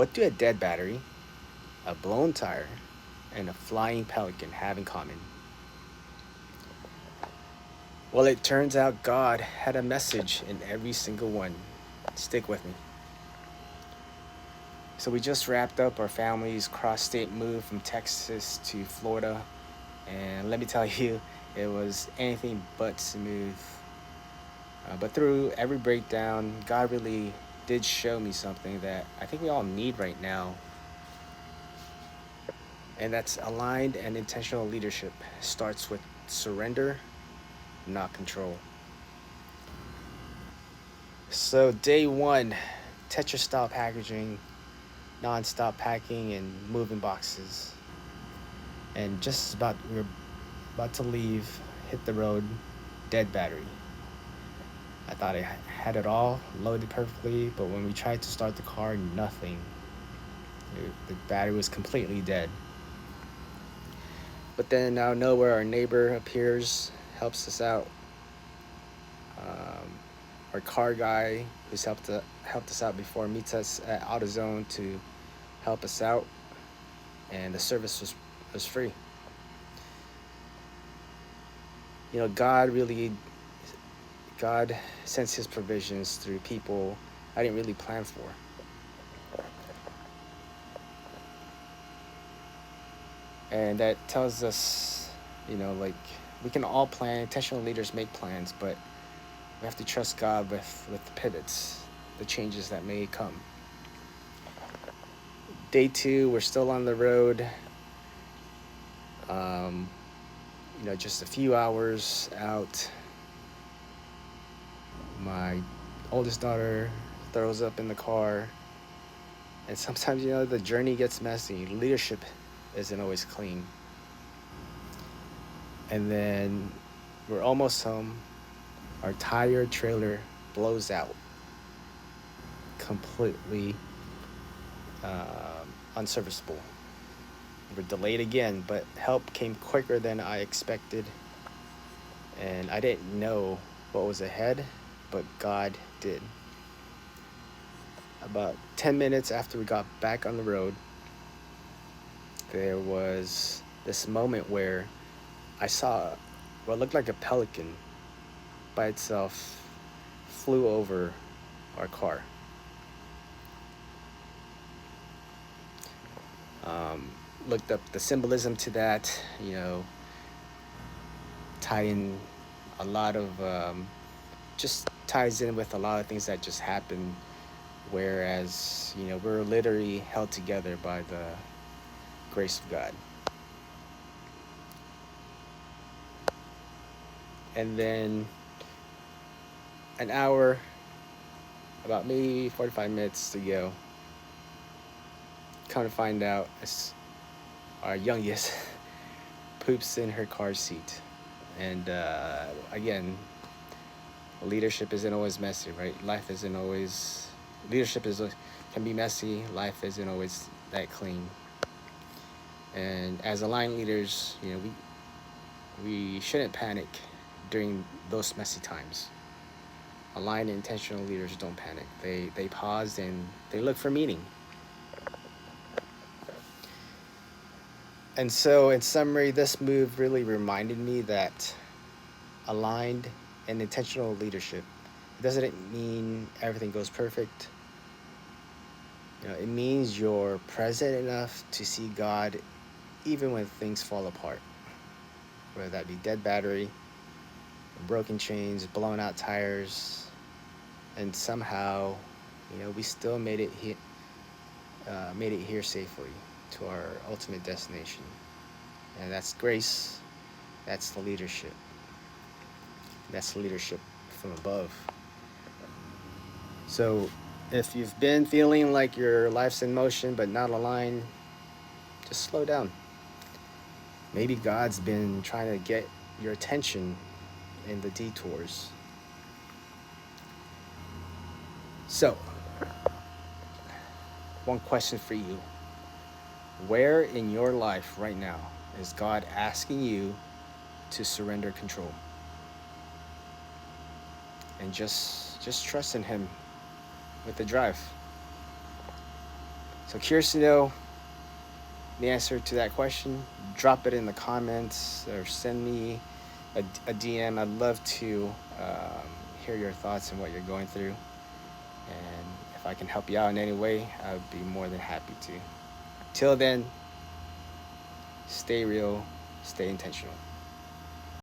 What do a dead battery, a blown tire, and a flying pelican have in common? Well, it turns out God had a message in every single one. Stick with me. So, we just wrapped up our family's cross state move from Texas to Florida. And let me tell you, it was anything but smooth. But through every breakdown, God really did show me something that I think we all need right now, and that's aligned and intentional leadership. Starts with surrender, not control. So, day one, Tetra style packaging, non stop packing, and moving boxes. And just about, we were about to leave, hit the road, dead battery. I thought I had it all loaded perfectly, but when we tried to start the car, nothing. The battery was completely dead. But then out of nowhere, our neighbor appears, helps us out. Um, our car guy, who's helped us out before, meets us at AutoZone to help us out, and the service was free. You know, God sends His provisions through people I didn't really plan for. And that tells us, like, we can all plan. Intentional leaders make plans, but we have to trust God with the pivots, the changes that may come. Day two, we're still on the road. Um, just a few hours out. My oldest daughter throws up in the car. And sometimes, the journey gets messy. Leadership isn't always clean. And then we're almost home. Our tire trailer blows out. Completely unserviceable. We're delayed again, but help came quicker than I expected. And I didn't know what was ahead, but God did. About 10 minutes after we got back on the road, there was this moment where I saw what looked like a pelican by itself flew over our car. Looked up the symbolism to that, tie in a lot of, just ties in with a lot of things that just happened. Whereas, we're literally held together by the grace of God. And then an hour, about maybe 45 minutes to go, come to find out, our youngest poops in her car seat. And again, leadership isn't always messy, right? Life isn't always, leadership can be messy. Life isn't always that clean. And as aligned leaders, we shouldn't panic during those messy times. Aligned intentional leaders don't panic. They pause and they look for meaning. And so, in summary, this move really reminded me that aligned and intentional leadership, it doesn't mean everything goes perfect. It means you're present enough to see God even when things fall apart, whether that be dead battery, broken chains, blown out tires, and somehow, we still made it here safely to our ultimate destination. And that's grace. That's the leadership. That's leadership from above. So if you've been feeling like your life's in motion but not aligned, just slow down. Maybe God's been trying to get your attention in the detours. So, one question for you. Where in your life right now is God asking you to surrender control? And just trust in Him with the drive. So curious to know the answer to that question. Drop it in the comments or send me a DM. I'd love to hear your thoughts and what you're going through. And if I can help you out in any way, I would be more than happy to. Till then, stay real, stay intentional.